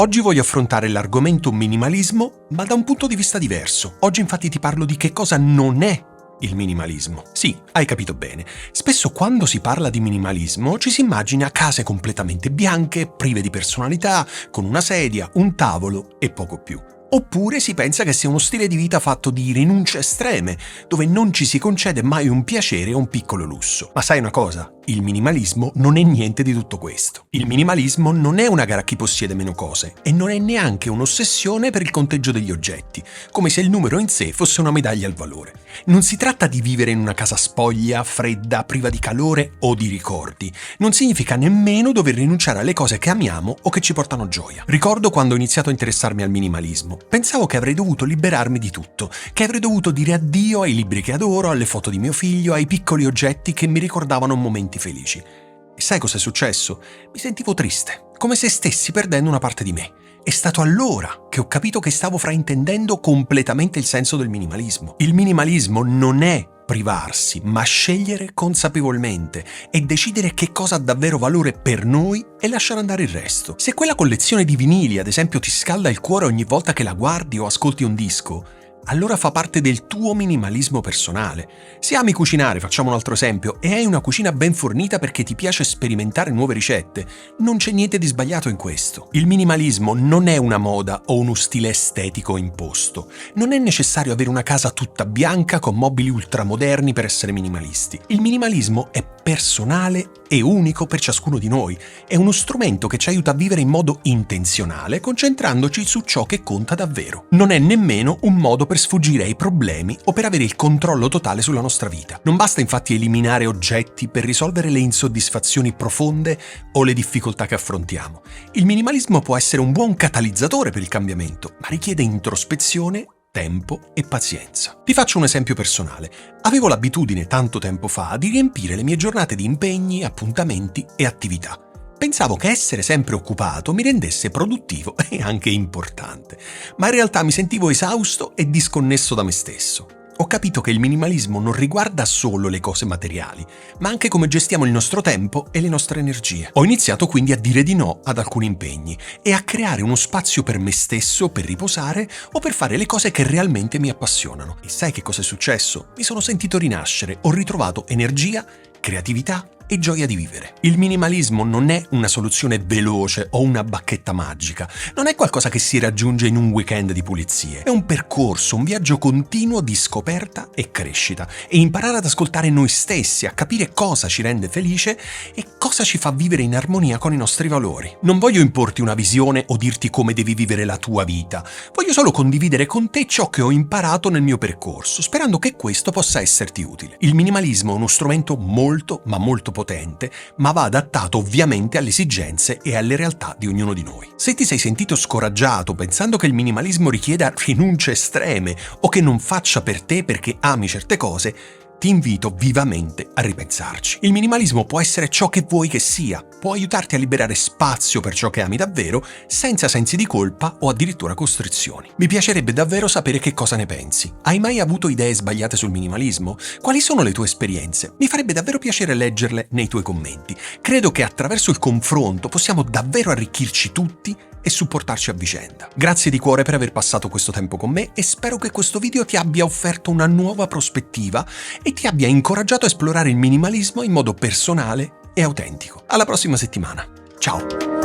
Oggi voglio affrontare l'argomento minimalismo, ma da un punto di vista diverso. Oggi infatti ti parlo di che cosa non è il minimalismo. Sì, hai capito bene. Spesso quando si parla di minimalismo ci si immagina case completamente bianche, prive di personalità, con una sedia, un tavolo e poco più. Oppure si pensa che sia uno stile di vita fatto di rinunce estreme, dove non ci si concede mai un piacere o un piccolo lusso. Ma sai una cosa? Il minimalismo non è niente di tutto questo. Il minimalismo non è una gara a chi possiede meno cose e non è neanche un'ossessione per il conteggio degli oggetti, come se il numero in sé fosse una medaglia al valore. Non si tratta di vivere in una casa spoglia, fredda, priva di calore o di ricordi. Non significa nemmeno dover rinunciare alle cose che amiamo o che ci portano gioia. Ricordo quando ho iniziato a interessarmi al minimalismo. Pensavo che avrei dovuto liberarmi di tutto, che avrei dovuto dire addio ai libri che adoro, alle foto di mio figlio, ai piccoli oggetti che mi ricordavano momenti felici. E sai cosa è successo? Mi sentivo triste, come se stessi perdendo una parte di me. È stato allora che ho capito che stavo fraintendendo completamente il senso del minimalismo. Il minimalismo non è privarsi, ma scegliere consapevolmente e decidere che cosa ha davvero valore per noi e lasciare andare il resto. Se quella collezione di vinili, ad esempio, ti scalda il cuore ogni volta che la guardi o ascolti un disco, allora fa parte del tuo minimalismo personale. Se ami cucinare, facciamo un altro esempio, e hai una cucina ben fornita perché ti piace sperimentare nuove ricette, non c'è niente di sbagliato in questo. Il minimalismo non è una moda o uno stile estetico imposto. Non è necessario avere una casa tutta bianca con mobili ultramoderni per essere minimalisti. Il minimalismo è personale e unico per ciascuno di noi. È uno strumento che ci aiuta a vivere in modo intenzionale, concentrandoci su ciò che conta davvero. Non è nemmeno un modo per sfuggire ai problemi o per avere il controllo totale sulla nostra vita. Non basta infatti eliminare oggetti per risolvere le insoddisfazioni profonde o le difficoltà che affrontiamo. Il minimalismo può essere un buon catalizzatore per il cambiamento, ma richiede introspezione, tempo e pazienza. Ti faccio un esempio personale. Avevo l'abitudine tanto tempo fa di riempire le mie giornate di impegni, appuntamenti e attività. Pensavo che essere sempre occupato mi rendesse produttivo e anche importante, ma in realtà mi sentivo esausto e disconnesso da me stesso. Ho capito che il minimalismo non riguarda solo le cose materiali, ma anche come gestiamo il nostro tempo e le nostre energie. Ho iniziato quindi a dire di no ad alcuni impegni e a creare uno spazio per me stesso, per riposare o per fare le cose che realmente mi appassionano. E sai che cosa è successo? Mi sono sentito rinascere, ho ritrovato energia, creatività e gioia di vivere. Il minimalismo non è una soluzione veloce o una bacchetta magica, non è qualcosa che si raggiunge in un weekend di pulizie, è un percorso, un viaggio continuo di scoperta e crescita e imparare ad ascoltare noi stessi, a capire cosa ci rende felice e cosa ci fa vivere in armonia con i nostri valori. Non voglio importi una visione o dirti come devi vivere la tua vita, voglio solo condividere con te ciò che ho imparato nel mio percorso, sperando che questo possa esserti utile. Il minimalismo è uno strumento molto potente, ma va adattato ovviamente alle esigenze e alle realtà di ognuno di noi. Se ti sei sentito scoraggiato pensando che il minimalismo richieda rinunce estreme o che non faccia per te perché ami certe cose, ti invito vivamente a ripensarci. Il minimalismo può essere ciò che vuoi che sia, può aiutarti a liberare spazio per ciò che ami davvero, senza sensi di colpa o addirittura costrizioni. Mi piacerebbe davvero sapere che cosa ne pensi. Hai mai avuto idee sbagliate sul minimalismo? Quali sono le tue esperienze? Mi farebbe davvero piacere leggerle nei tuoi commenti. Credo che attraverso il confronto possiamo davvero arricchirci tutti e supportarci a vicenda. Grazie di cuore per aver passato questo tempo con me e spero che questo video ti abbia offerto una nuova prospettiva e ti abbia incoraggiato a esplorare il minimalismo in modo personale e autentico. Alla prossima settimana. Ciao!